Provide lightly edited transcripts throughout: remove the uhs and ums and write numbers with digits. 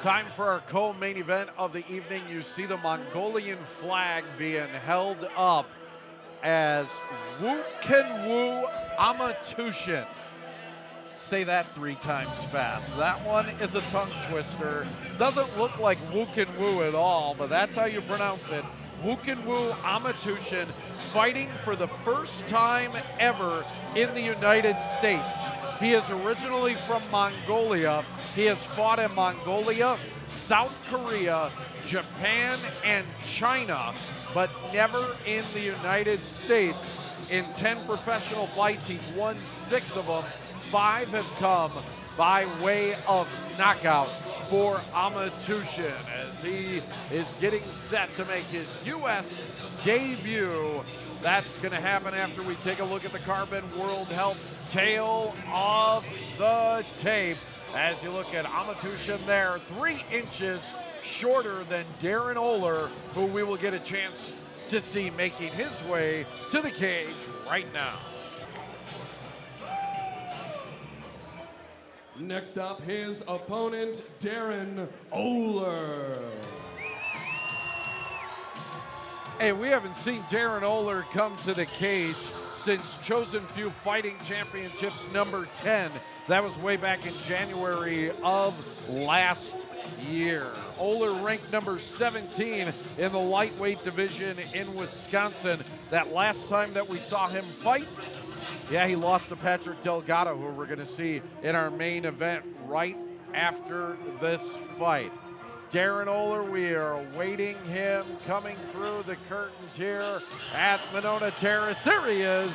Time for our co-main event of the evening. You see the Mongolian flag being held up as Woo Amартүвшин. Say that 3 times fast. That one is a tongue twister. Doesn't look like Woo at all, but that's how you pronounce it. Woo Amартүвшин fighting for the first time ever in the United States. He is originally from Mongolia. He has fought in Mongolia, South Korea, Japan, and China, but never in the United States. In 10 professional fights, he's won 6 of them. 5 have come by way of knockout for Amартүвшин as he is getting set to make his U.S. debut. That's going to happen after we take a look at the Carbon World Health tail of the tape. As you look at Amартүвшin there, 3 inches shorter than Darren Oler, who we will get a chance to see making his way to the cage right now. Next up, his opponent, Darren Oler. Hey, we haven't seen Darren Oler come to the cage since Chosen Few Fighting Championships number 10. That was way back in January of last year. Oler ranked number 17 in the lightweight division in Wisconsin. That last time that we saw him fight, yeah, he lost to Patrick Delgado, who we're going to see in our main event right after this fight. Darren Oler, we are awaiting him coming through the curtains here at Monona Terrace. There he is.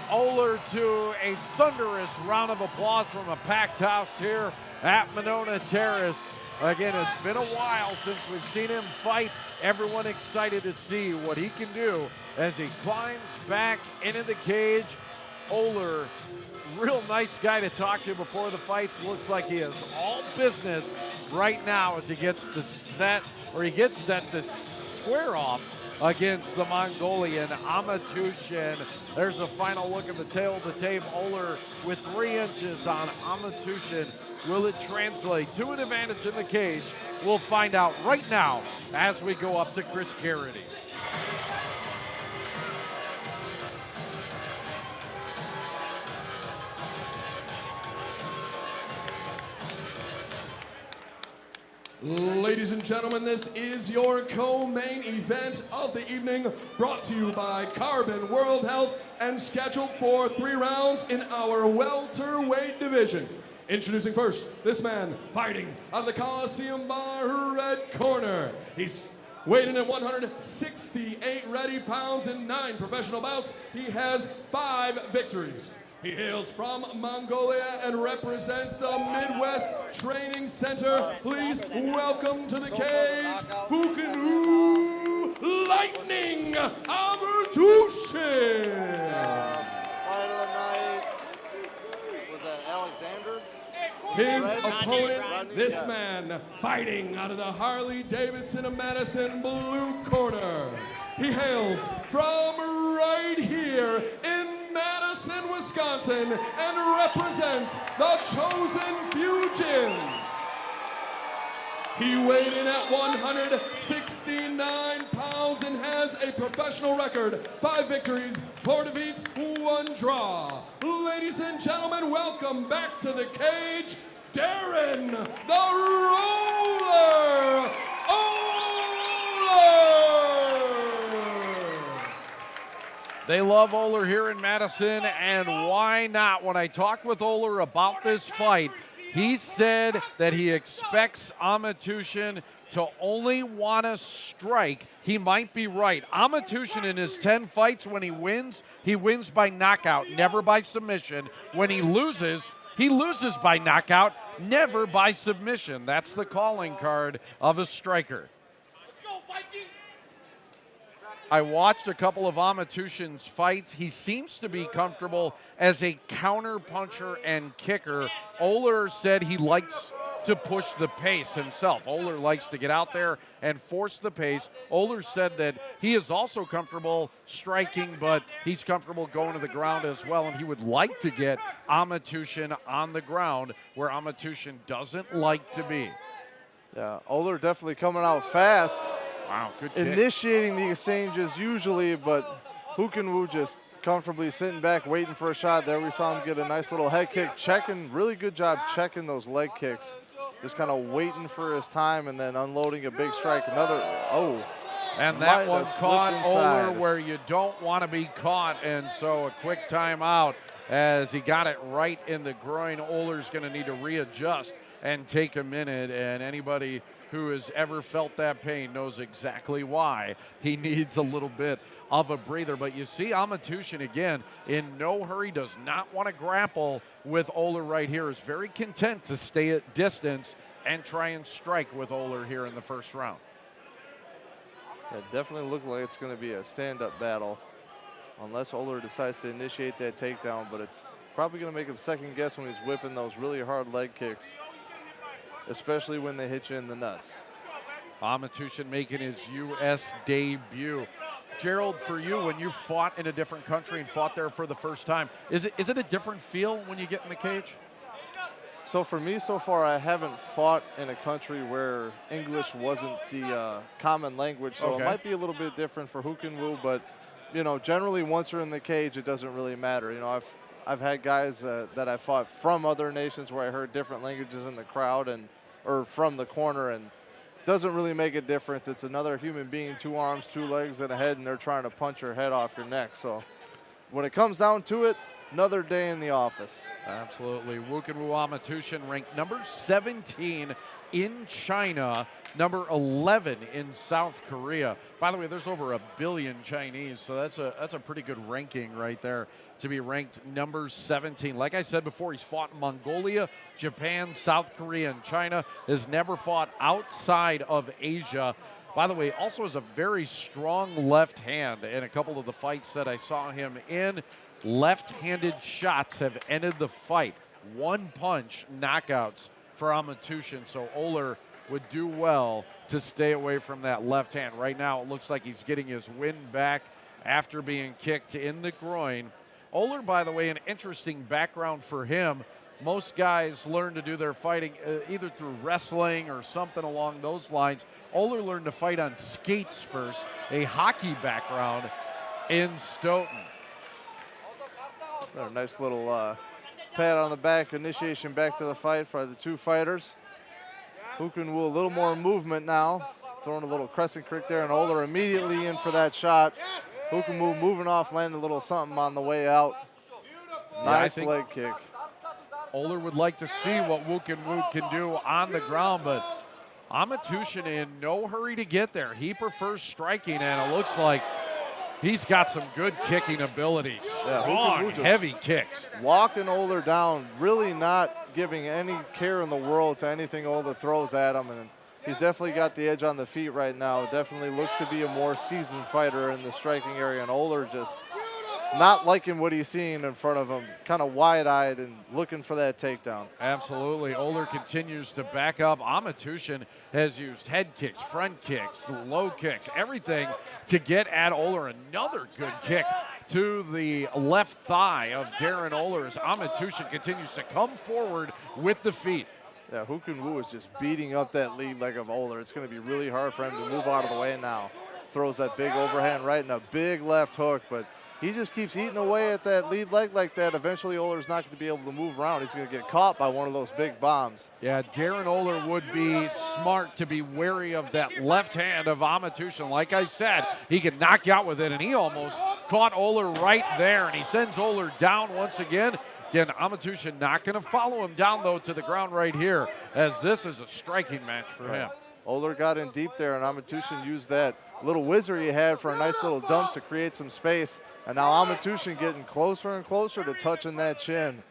Oler to a thunderous round of applause from a packed house here at Monona Terrace. Again, it's been a while since we've seen him fight. Everyone excited to see what he can do as he climbs back into the cage. Oler, real nice guy to talk to before the fights. Looks like he is all business right now as he gets set to square off against the Mongolian Amартүвшin. There's a final look at the tail of the tape. Oler with 3 inches on Amартүвшin. Will it translate to an advantage in the cage? We'll find out right now as we go up to Chris Garrity. Ladies and gentlemen, this is your co-main event of the evening, brought to you by Carbon World Health and scheduled for 3 rounds in our welterweight division. Introducing first, this man fighting out of the Coliseum Bar, red corner. He's weighed in at 168 ready pounds in 9 professional bouts. He has 5 victories. He hails from Mongolia and represents the Midwest Training Center. Please welcome to the cage, Lightning Amартүвшin. Fight of the night. Was that Alexander? His opponent, this man, fighting out of the Harley-Davidson of Madison blue corner. He hails from right here in Madison, Wisconsin, and represents the Chosen Few Gym. He weighed in at 169 pounds and has a professional record, 5 victories, 4 defeats, 1 draw. Ladies and gentlemen, welcome back to the cage, Darren the Roller Oler. They love Oler here in Madison, and why not? When I talked with Oler about this fight, he said that he expects Amартүвшin to only want to strike. He might be right. Amартүвшin in his 10 fights, when he wins by knockout, never by submission. When he loses by knockout, never by submission. That's the calling card of a striker. I watched a couple of Amартүвšin's fights. He seems to be comfortable as a counter puncher and kicker. Oler said he likes to push the pace himself. Oler likes to get out there and force the pace. Oler said that he is also comfortable striking, but he's comfortable going to the ground as well, and he would like to get Amартүвшin on the ground where Amартүвšin doesn't like to be. Yeah, Oler definitely coming out fast. Wow, good kick. Initiating the exchanges usually, but Hukenwu just comfortably sitting back, waiting for a shot. There we saw him get a nice little head kick, checking, really good job checking those leg kicks. Just kind of waiting for his time and then unloading a big strike. Another, and that one caught Oler inside. where you don't want to be caught, and so a quick timeout as he got it right in the groin. Oler's going to need to readjust and take a minute, and anybody who has ever felt that pain knows exactly why he needs a little bit of a breather. But you see Amартүвшин again in no hurry, does not want to grapple with Oler right here, is very content to stay at distance and try and strike with Oler here in the first round. It definitely looked like it's going to be a stand-up battle unless Oler decides to initiate that takedown, but it's probably going to make him second guess when he's whipping those really hard leg kicks, especially when they hit you in the nuts. Amартүвшин making his U.S. debut. Gerald, for you, when you fought in a different country and fought there for the first time, is it a different feel when you get in the cage? So for me, so far, I haven't fought in a country where English wasn't the common language, so Okay. it might be a little bit different for Hukenwu, but, you know, generally once you're in the cage, it doesn't really matter. You know, I've had guys that I fought from other nations where I heard different languages in the crowd or from the corner, and doesn't really make a difference. It's another human being, 2 arms, 2 legs, and a head, and they're trying to punch your head off your neck. So when it comes down to it, another day in the office. Absolutely. Hukenwu Amартүвшин ranked number 17 in China, number 11 in South Korea. By the way, there's over 1 billion Chinese, so that's a pretty good ranking right there to be ranked number 17. Like I said before, he's fought in Mongolia, Japan, South Korea, and China. Has never fought outside of Asia. By the way, also has a very strong left hand, and a couple of the fights that I saw him in, left-handed shots have ended the fight. 1-punch knockouts for Amартүвшин, so Oler would do well to stay away from that left hand. Right now it looks like he's getting his wind back after being kicked in the groin. Oler, by the way, an interesting background for him. Most guys learn to do their fighting either through wrestling or something along those lines. Oler learned to fight on skates first, a hockey background in Stoughton. A nice little pat on the back, initiation back to the fight for the 2 fighters. Hukenwu a little more movement now, throwing a little crescent kick there, and Oler immediately in for that shot. Hukenwu moving off, landing a little something on the way out. Nice leg kick. Oler would like to see what Hukenwu can do on the ground, but Amартүвшин in no hurry to get there. He prefers striking, and it looks like he's got some good kicking ability. Strong, heavy kicks. Walking Oler down, really not giving any care in the world to anything Oler throws at him, and he's definitely got the edge on the feet right now. Definitely looks to be a more seasoned fighter in the striking area, and Oler just not liking what he's seeing in front of him, kind of wide-eyed and looking for that takedown. Absolutely. Oler continues to back up. Amартүвшин has used head kicks, front kicks, low kicks, everything to get at Oler. Another good kick to the left thigh of Darren Oler as Amартүвшin continues to come forward with the feet. Yeah, Hukenwu is just beating up that lead leg of Oler. It's going to be really hard for him to move out of the way now. Throws that big overhand right and a big left hook, but he just keeps eating away at that lead leg like that. Eventually, Oler's not going to be able to move around. He's going to get caught by one of those big bombs. Yeah, Darren Oler would be smart to be wary of that left hand of Amартүvšin. Like I said, he can knock you out with it, and he almost caught Oler right there, and he sends Oler down once again. Again, Amартүvšin not going to follow him down, though, to the ground right here, as this is a striking match for him. Oler got in deep there, and Amартүvšin used that little whizzer he had for a nice little dunk to create some space. And now Amартүvšin getting closer and closer to touching that chin.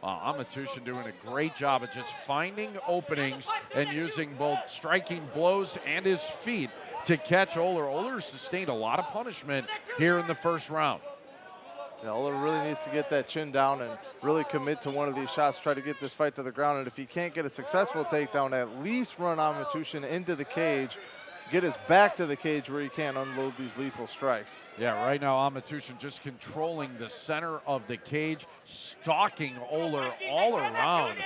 Amартүvšin doing a great job of just finding openings and using both striking blows and his feet to catch Oler. Oler sustained a lot of punishment here in the first round. Yeah, Oler really needs to get that chin down and really commit to one of these shots, try to get this fight to the ground. And if he can't get a successful takedown, at least run Amартүvšin into the cage, get his back to the cage where he can't unload these lethal strikes. Yeah, right now Amартүvšin just controlling the center of the cage, stalking Oler all around.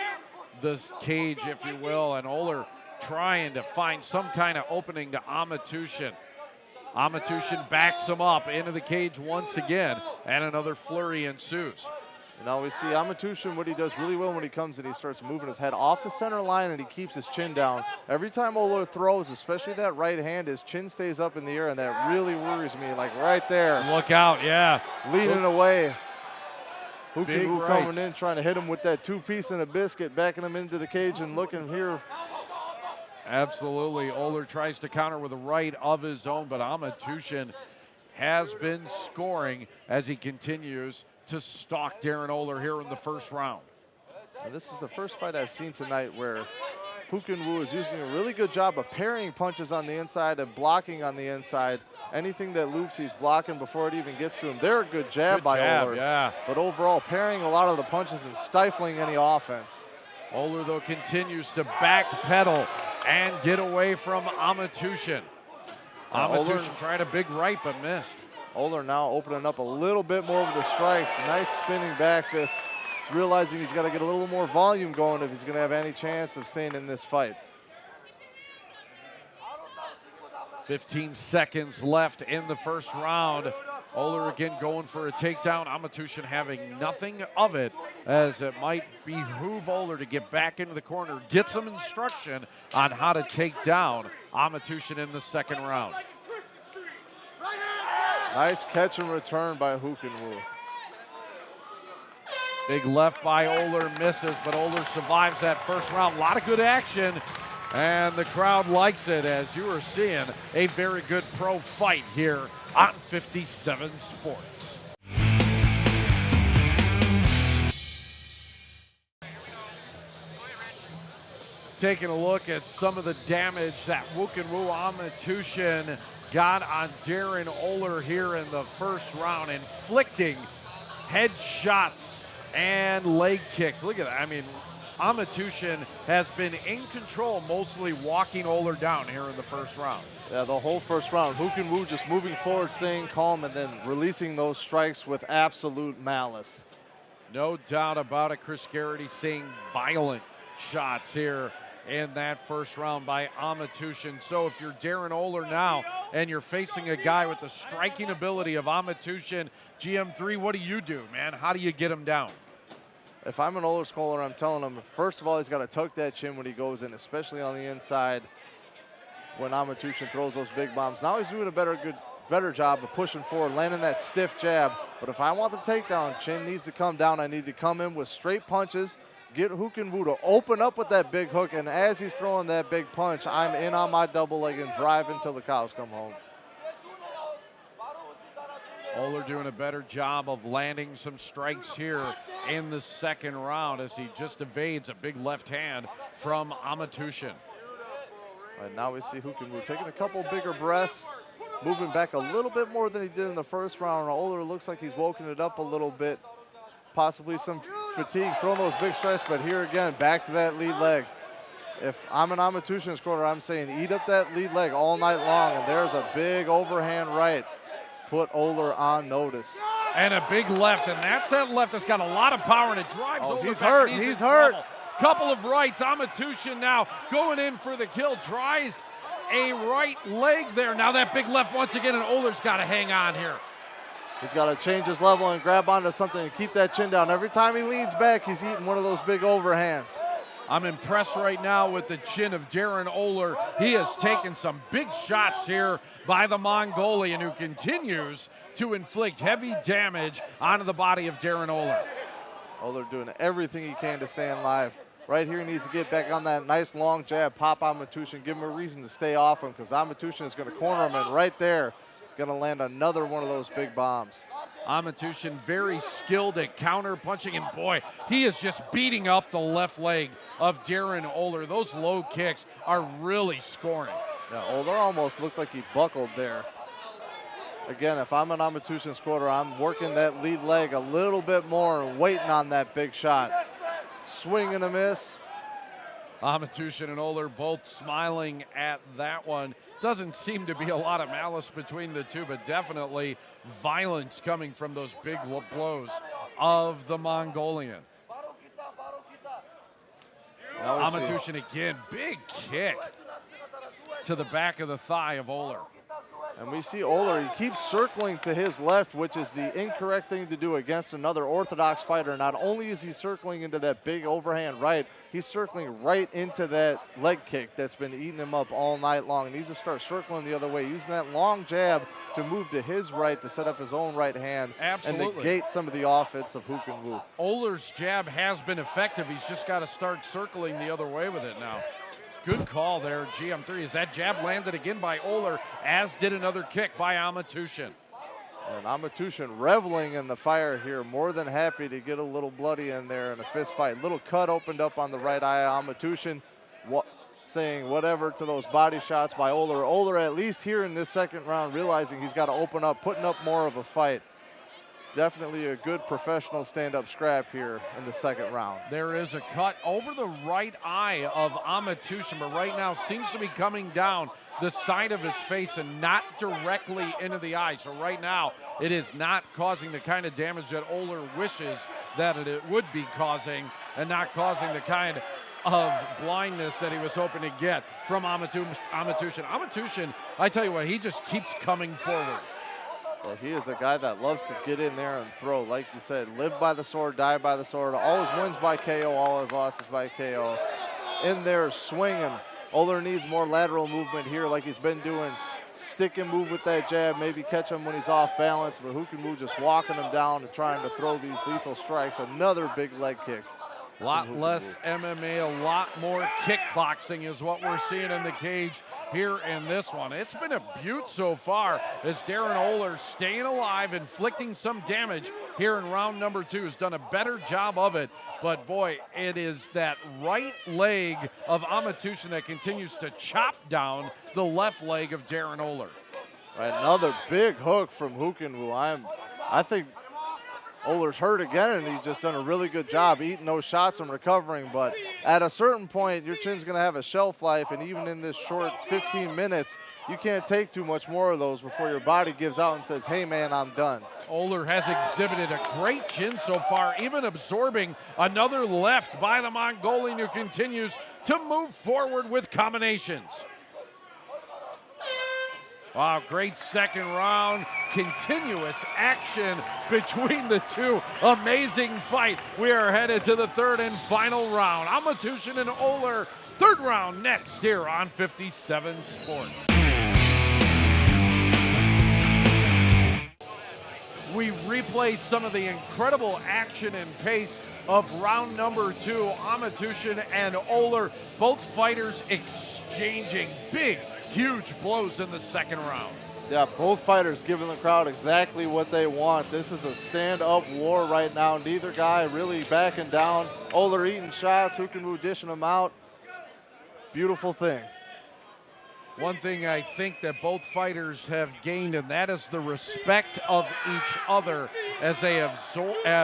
the cage, if you will, and Oler trying to find some kind of opening to Amартүвшин. Amартүвшин backs him up into the cage once again, and another flurry ensues. Now we see Amартүвшин, what he does really well when he comes in, he starts moving his head off the center line and he keeps his chin down. Every time Oler throws, especially that right hand, his chin stays up in the air, and that really worries me, like right there. Look out, yeah. Leaning away. Big Hukin right. coming in, trying to hit him with that two-piece and a biscuit, backing him into the cage and looking here. Absolutely. Oler tries to counter with a right of his own, but Amартүвшин has been scoring as he continues to stalk Darren Oler here in the first round. And this is the first fight I've seen tonight where Hukin Woo is using a really good job of parrying punches on the inside and blocking on the inside. Anything that loops, he's blocking before it even gets to him. They're a good jab by Oler. Yeah. But overall, parrying a lot of the punches and stifling any offense. Oler, though, continues to backpedal and get away from Amартүвшин. Amартүвшin tried a big right, but missed. Oler now opening up a little bit more with the strikes. Nice spinning back fist. He's realizing he's got to get a little more volume going if he's going to have any chance of staying in this fight. 15 seconds left in the first round. Oler again going for a takedown. Amартүвшin having nothing of it, as it might behoove Oler to get back into the corner, get some instruction on how to take down Amартүвшin in the second round. Nice catch and return by Hukin Woo. Big left by Oler, misses, but Oler survives that first round. A lot of good action, and the crowd likes it, as you are seeing a very good pro fight here on 57 Sports. Taking a look at some of the damage that Hukin Woo Amартүвшin got on Darren Oler here in the first round, inflicting head shots and leg kicks. Look at that. I mean, Amартүвшin has been in control, mostly walking Oler down here in the first round. Yeah, the whole first round. Hukin Woo just moving forward, staying calm, and then releasing those strikes with absolute malice. No doubt about it. Chris Garrity seeing violent shots here in that first round by Amартүвшin. So if you're Darren Oler now and you're facing a guy with the striking ability of Amартүvшin, GM3, what do, man? How do you get him down? If I'm an Oler scholar, I'm telling him, first of all, he's got to tuck that chin when he goes in, especially on the inside when Amартүvшin throws those big bombs. Now he's doing a better job of pushing forward, landing that stiff jab. But if I want the takedown, chin needs to come down. I need to come in with straight punches, get Hukin Woo to open up with that big hook, and as he's throwing that big punch, I'm in on my double leg and drive until the cows come home. Oler doing a better job of landing some strikes here in the second round as he just evades a big left hand from Amартүвшin. Right now we see Hukin Woo taking a couple bigger breaths, moving back a little bit more than he did in the first round. Oler looks like he's woken it up a little bit, possibly some fatigue, throwing those big strikes, but here again, back to that lead leg. If I'm an Amартүvšin's corner, I'm saying eat up that lead leg all night long, and there's a big overhand right. Put Oler on notice. And a big left, and that's that left that's got a lot of power, and it drives Oler he's back. hurt, he's hurt. Couple of rights, Amартүvšin now going in for the kill, tries a right leg there. Now that big left once again, and Oler's got to hang on here. He's got to change his level and grab onto something and keep that chin down. Every time he leans back, he's eating one of those big overhands. I'm impressed right now with the chin of Darren Oler. He has taken some big shots here by the Mongolian, who continues to inflict heavy damage onto the body of Darren Oler. Oler doing everything he can to stay alive. Right here, he needs to get back on that nice long jab, pop Amартүvšin, give him a reason to stay off him, because Amартүvšin is going to corner him, and right there, going to land another one of those big bombs. Amартүvšin very skilled at counter punching, and boy, he is just beating up the left leg of Darren Oler. Those low kicks are really scoring. Yeah, Oler almost looked like he buckled there. Again, if I'm an Amартүvšin's quarter, I'm working that lead leg a little bit more and waiting on that big shot. Swing and a miss. Amартүvšin and Oler both smiling at that one. Doesn't seem to be a lot of malice between the two, but definitely violence coming from those big blows of the Mongolian. Amартүвшин again, big kick to the back of the thigh of Oler. And we see Oler, he keeps circling to his left, which is the incorrect thing to do against another orthodox fighter. Not only is he circling into that big overhand right, he's circling right into that leg kick that's been eating him up all night long. He needs to start circling the other way, using that long jab to move to his right to set up his own right hand. Absolutely. And negate some of the offense of Hook and Woo. Oler's jab has been effective. He's just got to start circling the other way with it now. Good call there, GM3, as that jab landed again by Oler, as did another kick by Amартүвшин. And Amартүвшin reveling in the fire here, more than happy to get a little bloody in there in a fist fight. Little cut opened up on the right eye. Amартүвшin saying whatever to those body shots by Oler. Oler, at least here in this second round, realizing he's got to open up, putting up more of a fight. Definitely a good professional stand-up scrap here in the second round. There is a cut over the right eye of Amартүвшin, but right now seems to be coming down the side of his face and not directly into the eye. So right now, it is not causing the kind of damage that Oler wishes that it would be causing, and not causing the kind of blindness that he was hoping to get from Amартүvšin. Amартүvšin, I tell you what, he just keeps coming forward. Well, he is a guy that loves to get in there and throw. Like you said, live by the sword, die by the sword. Always wins by KO, always losses by KO. In there swinging. Oler needs more lateral movement here like he's been doing. Stick and move with that jab, maybe catch him when he's off balance, but Hook and Woo just walking him down and trying to throw these lethal strikes. Another big leg kick. A lot less MMA, a lot more kickboxing is what we're seeing in the cage here in this one. It's been a beaut so far as Darren Oler staying alive, inflicting some damage here in round number 2. Has done a better job of it, but boy, it is that right leg of Amартүвšin that continues to chop down the left leg of Darren Oler. Right, another big hook from Hook and Woo. I think Oler's hurt again, and he's just done a really good job eating those shots and recovering. But at a certain point, your chin's going to have a shelf life, and even in this short 15 minutes, you can't take too much more of those before your body gives out and says, hey, man, I'm done. Oler has exhibited a great chin so far, even absorbing another left by the Mongolian, who continues to move forward with combinations. Wow, great second round. Continuous action between the two. Amazing fight. We are headed to the third and final round. Amартүвšin and Oler, third round next here on 57 Sports. We replay some of the incredible action and pace of round number 2. Amартүвšin and Oler, both fighters exchanging big, huge blows in the second round. Yeah, both fighters giving the crowd exactly what they want. This is a stand-up war right now. Neither guy really backing down. Oler eating shots, Hook and Woo dishing them out. Beautiful thing. One thing I think that both fighters have gained, and that is the respect of each other as they have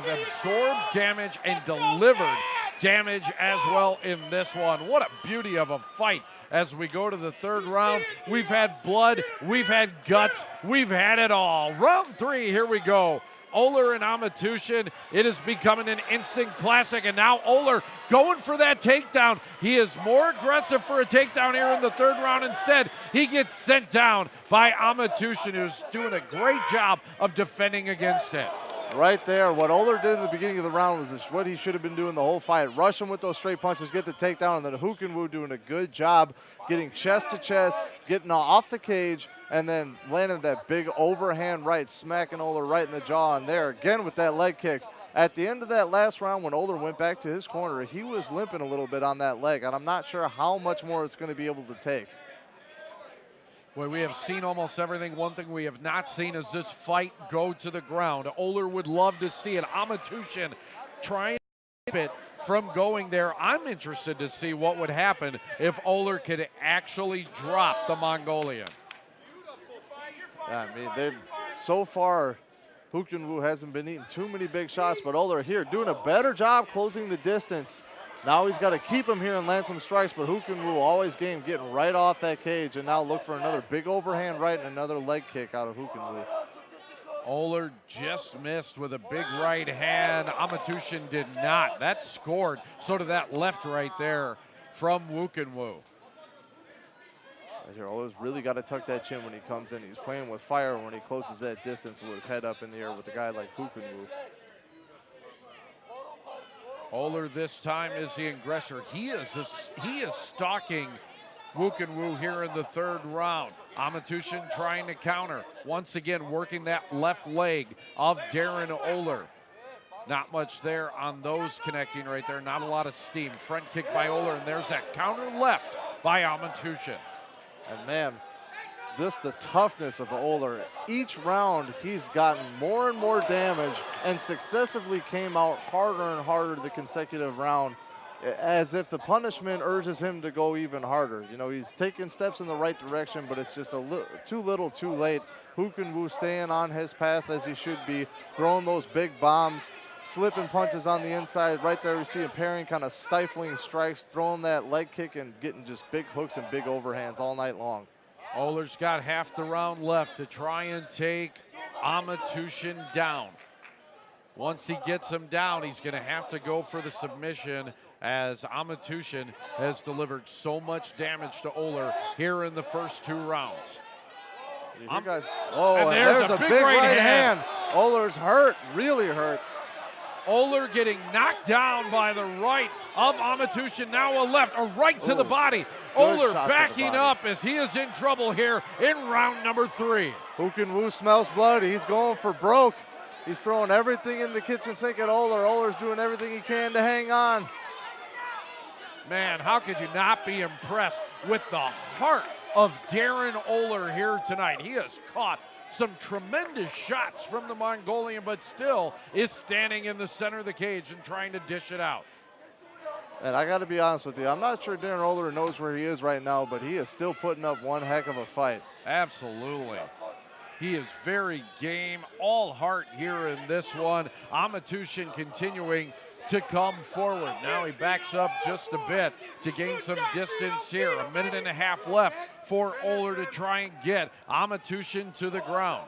absorbed damage and delivered damage as well in this one. What a beauty of a fight. As we go to the third round, we've had blood, we've had guts, we've had it all. Round 3, here we go. Oler and Amартүвšin, it is becoming an instant classic, and now Oler going for that takedown. He is more aggressive for a takedown here in the third round. Instead, he gets sent down by Amартүвšin, who's doing a great job of defending against it. Right there, what Oler did in the beginning of the round was what he should have been doing the whole fight. Rush him with those straight punches, get the takedown, and then Hook and Woo doing a good job getting chest to chest, getting off the cage, and then landing that big overhand right, smacking Oler right in the jaw. And there again with that leg kick. At the end of that last round, when Oler went back to his corner, he was limping a little bit on that leg, and I'm not sure how much more it's going to be able to take. Well, we have seen almost everything. One thing we have not seen is this fight go to the ground. Oler would love to see it. Amартүвšin trying to keep it from going there. I'm interested to see what would happen if Oler could actually drop the Mongolian. Yeah, I mean, so far, Hook and Woo hasn't been eating too many big shots, but Oler here doing a better job closing the distance. Now he's got to keep him here and land some strikes, but Hook and Woo always game getting right off that cage, and now look for another big overhand right and another leg kick out of Hook and Woo. Oler just missed with a big right hand. Amартүвšin did not. That scored. So did that left right there. from Wukinwu. Right here, Oler's really got to tuck that chin when he comes in. He's playing with fire when he closes that distance with his head up in the air with a guy like Wukinwu. Oler this time is the aggressor. He is stalking Wukinwu here in the third round. Amартүвшин trying to counter. Once again, working that left leg of Darren Oler. Not much there on those connecting right there. Not a lot of steam. Front kick by Oler, and there's that counter left by Amартүвшин. And man, just the toughness of Oler. Each round, he's gotten more and more damage and successively came out harder and harder the consecutive round, as if the punishment urges him to go even harder. You know, he's taking steps in the right direction, but it's just too little too late. Wukinwu staying on his path as he should be, throwing those big bombs, slipping punches on the inside. Right there we see him parrying kind of stifling strikes, throwing that leg kick and getting just big hooks and big overhands all night long. Oler's got half the round left to try and take Amартүвшин down. Once he gets him down, he's going to have to go for the submission, as Amартүвшin has delivered so much damage to Oler here in the first two rounds. You guys, and there's a big right hand. Oler's hurt, really hurt. Oler getting knocked down by the right of Amартүвшin, now a left, a right to the body. Oler backing up as he is in trouble here in round number 3. Wukinwu smells blood. He's going for broke. He's throwing everything in the kitchen sink at Oler. Oler's doing everything he can to hang on. Man, how could you not be impressed with the heart of Darren Oler here tonight? He has caught some tremendous shots from the Mongolian, but still is standing in the center of the cage and trying to dish it out. And I got to be honest with you, I'm not sure Darren Oler knows where he is right now, but he is still putting up one heck of a fight. Absolutely. He is very game, all heart here in this one. Amартүвшин continuing to come forward. Now he backs up just a bit to gain some distance here. A minute and a half left for Oler to try and get Amартүвшin to the ground.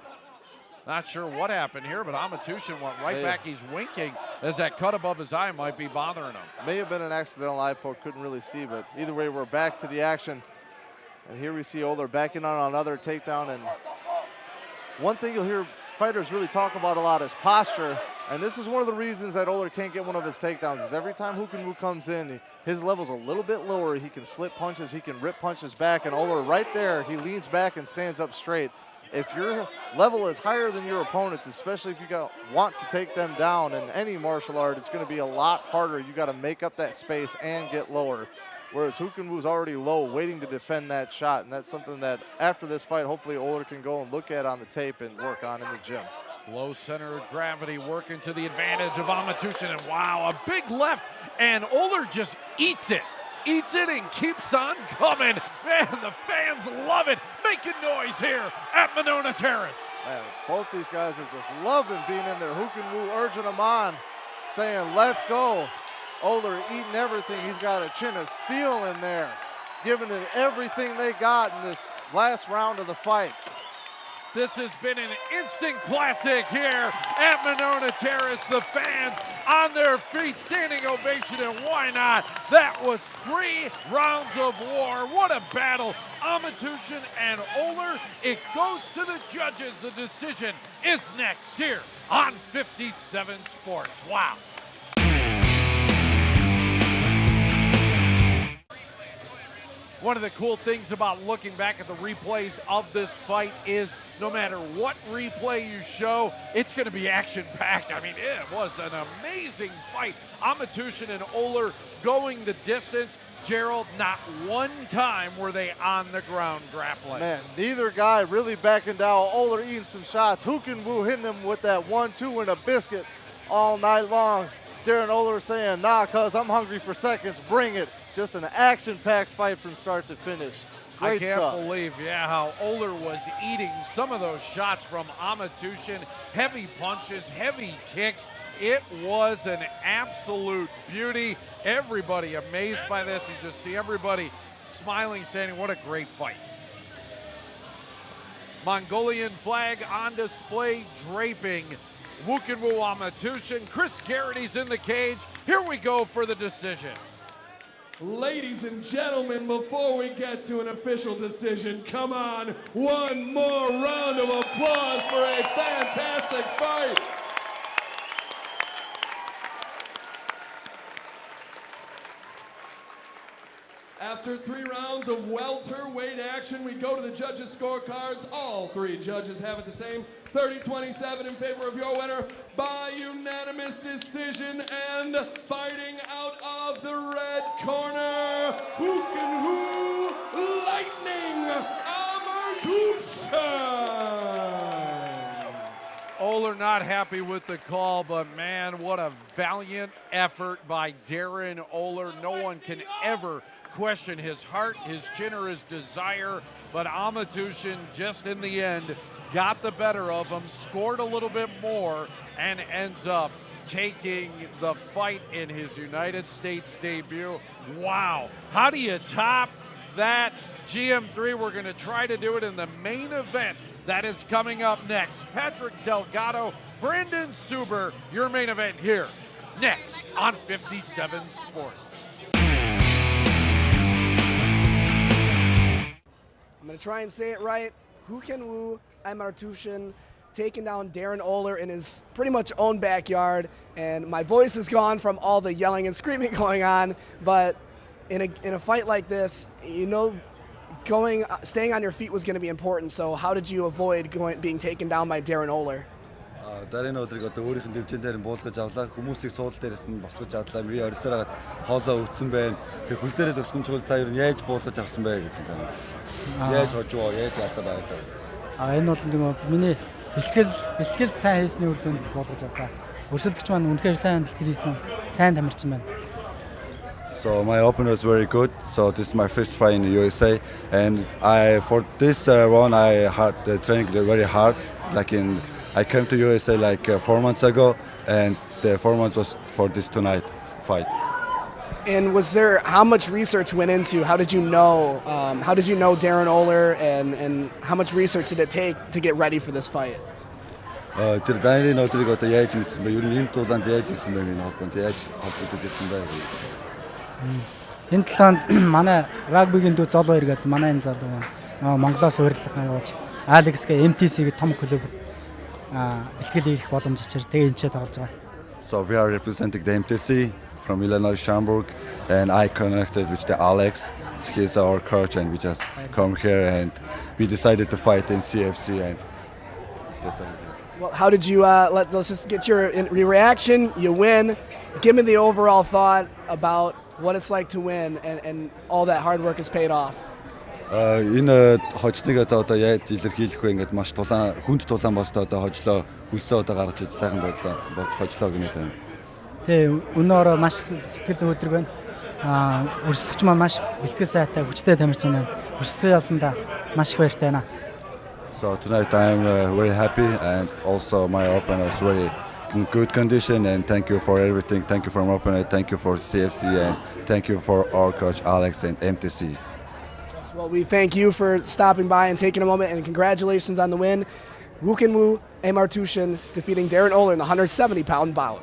Not sure what happened here, but Amартүвшin went right back. He's winking as that cut above his eye might be bothering him. May have been an accidental eye poke, couldn't really see, but either way, we're back to the action. And here we see Oler backing on another takedown. And one thing you'll hear fighters really talk about a lot is posture. And this is one of the reasons that Oler can't get one of his takedowns, is every time Wukinwu comes in, his level's a little bit lower. He can slip punches, he can rip punches back, and Oler right there, he leans back and stands up straight. If your level is higher than your opponent's, especially if you want to take them down in any martial art, it's going to be a lot harder. You got to make up that space and get lower. Whereas Wukinwu's already low, waiting to defend that shot, and that's something that after this fight, hopefully Oler can go and look at on the tape and work on in the gym. Low center of gravity working to the advantage of Amартүвшin, and wow, a big left, and Oler just eats it and keeps on coming. Man, the fans love it, making noise here at Monona Terrace. Man, both these guys are just loving being in there. Wukinwu urging them on, saying, let's go. Oler eating everything. He's got a chin of steel in there, giving it everything they got in this last round of the fight. This has been an instant classic here at Monona Terrace. The fans on their feet, standing ovation, and why not? That was 3 rounds of war. What a battle. Amартүвшин and Oler. It goes to the judges. The decision is next here on 57 Sports. Wow. One of the cool things about looking back at the replays of this fight is no matter what replay you show, it's going to be action-packed. I mean, it was an amazing fight. Amартүвшin and Oler going the distance. Gerald, not one time were they on the ground grappling. Man, neither guy really backing down. Oler eating some shots. Wukinwu hitting him with that 1-2 and a biscuit all night long. Darren Oler saying, nah, cuz I'm hungry for seconds, bring it. Just an action-packed fight from start to finish. Great I can't stuff. believe, how Oler was eating some of those shots from Amартүвшin. Heavy punches, heavy kicks. It was an absolute beauty. Everybody amazed by this. You just see everybody smiling, saying, what a great fight. Mongolian flag on display, draping Wukinwu Amартүвшin. Chris Garrity's in the cage. Here we go for the decision. Ladies and gentlemen, before we get to an official decision, come on, one more round of applause for a fantastic fight. After 3 rounds of welterweight action, we go to the judges' scorecards. All 3 judges have it the same. 30-27 in favor of your winner by unanimous decision. And fighting out of the red corner, Who Lightning Amартүвшин. Oler not happy with the call, but man, what a valiant effort by Darren Oler. No one can ever question his heart, his chin, or his desire, but Amартүвшин just in the end got the better of him, scored a little bit more, and ends up taking the fight in his United States debut. Wow, how do you top that? GM3, we're going to try to do it in the main event that is coming up next. Patrick Delgado, Brandon Suber, your main event here next on 57 Sports. I'm going to try and say it right. Who Amартүвшин taking down Darren Oler in his pretty much own backyard. And my voice is gone from all the yelling and screaming going on. But in a fight like this, you know, staying on your feet was going to be important. So how did you avoid being taken down by Darren Oler? Darren Oler-ыг одоо өөрийнх нь дэвжин дээр нь буулгаж авлаа. Хүмүүсийг суудал дээрээс нь босгож авлаа. Би орсороо хоолоо өвдсөн байна. Тэг хөл дээрээ зогсомжгүй та ер нь яаж буулгаж авсан бэ гэж юм байна. Яаж хожвоо, яаж алдаа байгаа. Энэ бол нэг миний бэлтгэл сайн хийсний үр дүнд болгож авлаа. Өрсөлдөгч маань үнэхээр сайн бэлтгэл хийсэн, сайн тамирчин байна. So my opponent was very good. So this is my first fight in the USA, and for this round I had trained very hard. I came to USA 4 months ago, and the 4 months was for this tonight fight. And how much research went into? How did you know Darren Oler, and how much research did it take to get ready for this fight? Тэр Darren Oler-ыг одоо яаж мэдсэн бэ? Ер нь энэ тулаанд яаж ирсэн бэ? Энэ холбоонд яаж холбогдож ирсэн бэ? Энэ талаанд манай рагбигийн дүү зол баяр гэдэг манай энэ залуу Монголоос урилга явуулж Алекс гэ MTC-г том клуб бэлтгэл хийх боломж ичээр тэгээ энэ ч тоглож байгаа. So we are representing the MTC from Illinois Schaumburg, and I connected with the Alex. He's our coach, and we just come here and we decided to fight in CFC. And well, how did you? Let's just get your reaction. You win. Give me the overall thought about what it's like to win, and all that hard work has paid off. Энэ хожныг одоо яаж илэрхийлэх вэ? Ингээд маш хүнд тулаан болтой одоо хожлоо, үлсээ одоо гаргаж иж сайхан болж хожлоо гэнэ тань. Тэгээ өнөөрөө маш сэтгэл зүйн өдрөг байна. Өрсөлдөгч маань маш бэлтгэл сайтай, хүчтэй тамирчин байна. Өрсөлдөө ялсандаа маш их баяртай байна. So tonight I am very happy, and also my opponent is very in good condition, and thank you for everything. Thank you for my opponent, thank you for CFC, and thank you for our coach Alex and MTC. Well, we thank you for stopping by and taking a moment, and congratulations on the win. Who Amартүвшин defeating Darren Oler in the 170-pound bout.